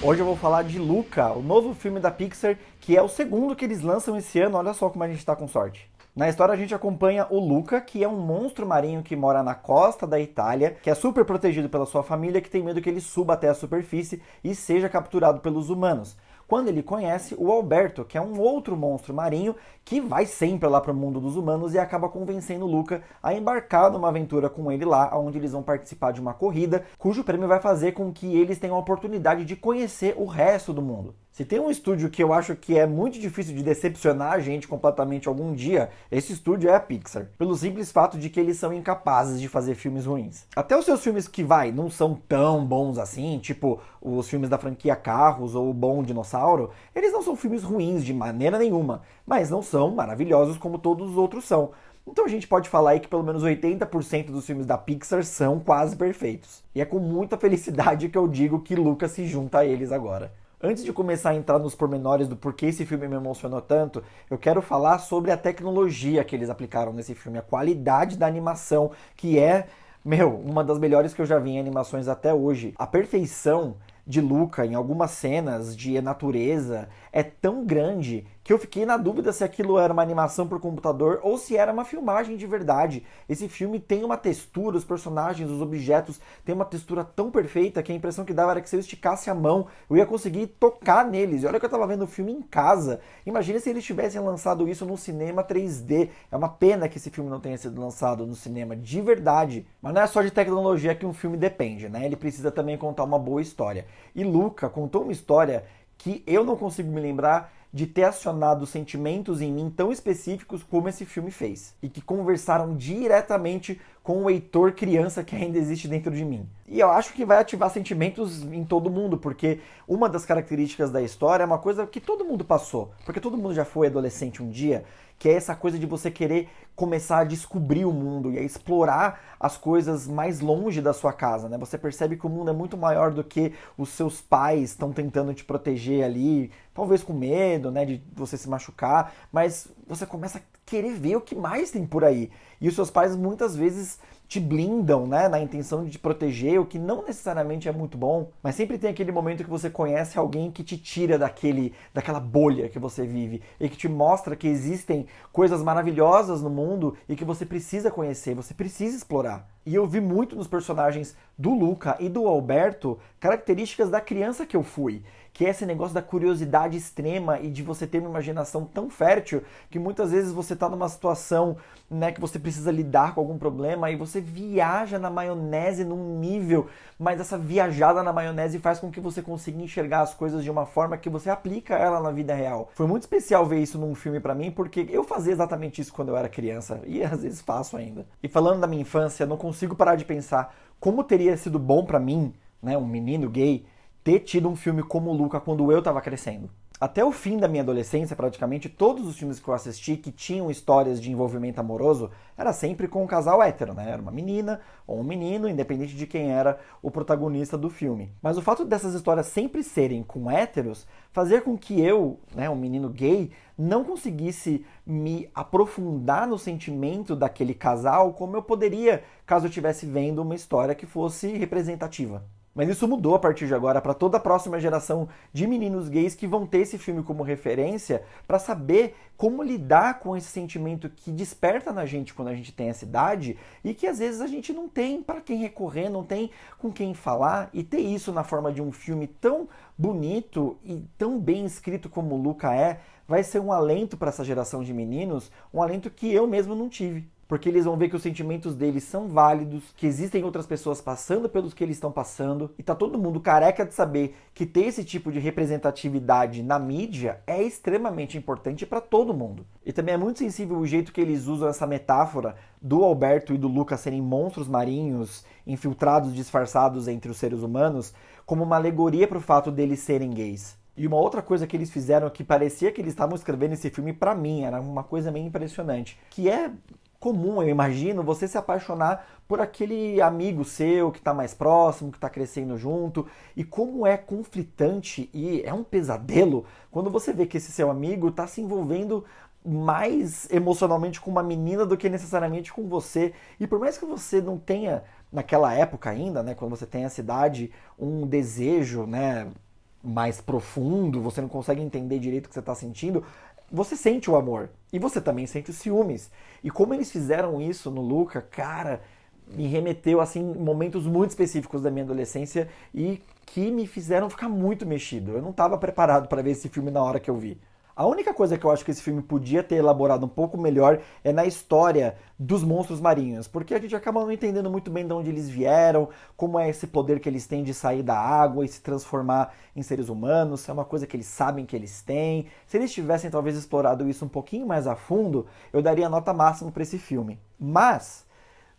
Hoje eu vou falar de Luca, o novo filme da Pixar, que é o segundo que eles lançam esse ano. Olha só como a gente tá com sorte. Na história a gente acompanha o Luca, que é um monstro marinho que mora na costa da Itália, que é super protegido pela sua família, que tem medo que ele suba até a superfície e seja capturado pelos humanos. Quando ele conhece o Alberto, que é um outro monstro marinho que vai sempre lá para o mundo dos humanos e acaba convencendo o Luca a embarcar numa aventura com ele lá, onde eles vão participar de uma corrida, cujo prêmio vai fazer com que eles tenham a oportunidade de conhecer o resto do mundo. Se tem um estúdio que eu acho que é muito difícil de decepcionar a gente completamente algum dia, esse estúdio é a Pixar. Pelo simples fato de que eles são incapazes de fazer filmes ruins. Até os seus filmes que, não são tão bons assim, tipo os filmes da franquia Carros ou O Bom Dinossauro, eles não são filmes ruins de maneira nenhuma, mas não são maravilhosos como todos os outros são. Então a gente pode falar aí que pelo menos 80% dos filmes da Pixar são quase perfeitos. E é com muita felicidade que eu digo que Luca se junta a eles agora. Antes de começar a entrar nos pormenores do porquê esse filme me emocionou tanto, eu quero falar sobre a tecnologia que eles aplicaram nesse filme, a qualidade da animação, que é, uma das melhores que eu já vi em animações até hoje. A perfeição de Luca em algumas cenas de natureza é tão grande que eu fiquei na dúvida se aquilo era uma animação por computador ou se era uma filmagem de verdade. Esse filme tem uma textura, os personagens, os objetos têm uma textura tão perfeita que a impressão que dava era que se eu esticasse a mão, eu ia conseguir tocar neles. E olha que eu tava vendo o filme em casa. Imagina se eles tivessem lançado isso no cinema 3D. É uma pena que esse filme não tenha sido lançado no cinema de verdade. Mas não é só de tecnologia que um filme depende, né? Ele precisa também contar uma boa história. E Luca contou uma história que eu não consigo me lembrar de ter acionado sentimentos em mim tão específicos como esse filme fez. E que conversaram diretamente com o Heitor criança que ainda existe dentro de mim. E eu acho que vai ativar sentimentos em todo mundo, porque uma das características da história é uma coisa que todo mundo passou. Porque todo mundo já foi adolescente um dia, que é essa coisa de você querer começar a descobrir o mundo e a explorar as coisas mais longe da sua casa, né? Você percebe que o mundo é muito maior do que os seus pais estão tentando te proteger ali, talvez com medo, né, de você se machucar, mas você começa a querer ver o que mais tem por aí. E os seus pais muitas vezes te blindam, né, na intenção de te proteger, o que não necessariamente é muito bom, mas sempre tem aquele momento que você conhece alguém que te tira daquela bolha que você vive e que te mostra que existem coisas maravilhosas no mundo e que você precisa conhecer, você precisa explorar. E eu vi muito nos personagens do Luca e do Alberto características da criança que eu fui, que é esse negócio da curiosidade extrema e de você ter uma imaginação tão fértil que muitas vezes você está numa situação, né, que você precisa lidar com algum problema e você viaja na maionese num nível, mas essa viajada na maionese faz com que você consiga enxergar as coisas de uma forma que você aplica ela na vida real. Foi muito especial ver isso num filme pra mim, porque eu fazia exatamente isso quando eu era criança e às vezes faço ainda. E falando da minha infância, eu não consigo parar de pensar como teria sido bom pra mim, né, um menino gay, ter tido um filme como Luca quando eu tava crescendo. Até o fim da minha adolescência, praticamente, todos os filmes que eu assisti que tinham histórias de envolvimento amoroso era sempre com um casal hétero, né? Era uma menina ou um menino, independente de quem era o protagonista do filme. Mas o fato dessas histórias sempre serem com héteros fazia com que eu, né, um menino gay, não conseguisse me aprofundar no sentimento daquele casal como eu poderia caso eu estivesse vendo uma história que fosse representativa. Mas isso mudou a partir de agora para toda a próxima geração de meninos gays que vão ter esse filme como referência para saber como lidar com esse sentimento que desperta na gente quando a gente tem essa idade e que às vezes a gente não tem para quem recorrer, não tem com quem falar, e ter isso na forma de um filme tão bonito e tão bem escrito como o Luca é, vai ser um alento para essa geração de meninos, um alento que eu mesmo não tive. Porque eles vão ver que os sentimentos deles são válidos, que existem outras pessoas passando pelos que eles estão passando, e tá todo mundo careca de saber que ter esse tipo de representatividade na mídia é extremamente importante para todo mundo. E também é muito sensível o jeito que eles usam essa metáfora do Alberto e do Lucas serem monstros marinhos, infiltrados, disfarçados entre os seres humanos, como uma alegoria para o fato deles serem gays. E uma outra coisa que eles fizeram que parecia que eles estavam escrevendo esse filme pra mim, era uma coisa meio impressionante, que é comum, eu imagino, você se apaixonar por aquele amigo seu que está mais próximo, que está crescendo junto, e como é conflitante e é um pesadelo quando você vê que esse seu amigo está se envolvendo mais emocionalmente com uma menina do que necessariamente com você. E por mais que você não tenha, naquela época ainda, né, quando você tem essa idade, um desejo, né, mais profundo, você não consegue entender direito o que você está sentindo, você sente o amor. E você também sente os ciúmes. E como eles fizeram isso no Luca, cara, me remeteu assim momentos muito específicos da minha adolescência e que me fizeram ficar muito mexido. Eu não estava preparado para ver esse filme na hora que eu vi. A única coisa que eu acho que esse filme podia ter elaborado um pouco melhor é na história dos monstros marinhos, porque a gente acaba não entendendo muito bem de onde eles vieram, como é esse poder que eles têm de sair da água e se transformar em seres humanos, é uma coisa que eles sabem que eles têm. Se eles tivessem talvez explorado isso um pouquinho mais a fundo, eu daria nota máxima para esse filme. Mas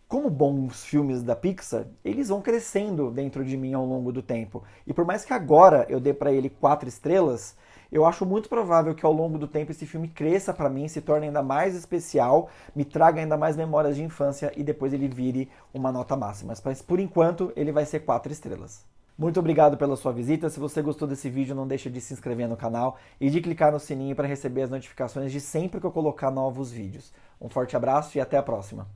como bons filmes da Pixar, eles vão crescendo dentro de mim ao longo do tempo. E por mais que agora eu dê para ele 4 estrelas, eu acho muito provável que ao longo do tempo esse filme cresça para mim, se torne ainda mais especial, me traga ainda mais memórias de infância e depois ele vire uma nota máxima. Mas por enquanto ele vai ser 4 estrelas. Muito obrigado pela sua visita. Se você gostou desse vídeo, não deixe de se inscrever no canal e de clicar no sininho para receber as notificações de sempre que eu colocar novos vídeos. Um forte abraço e até a próxima.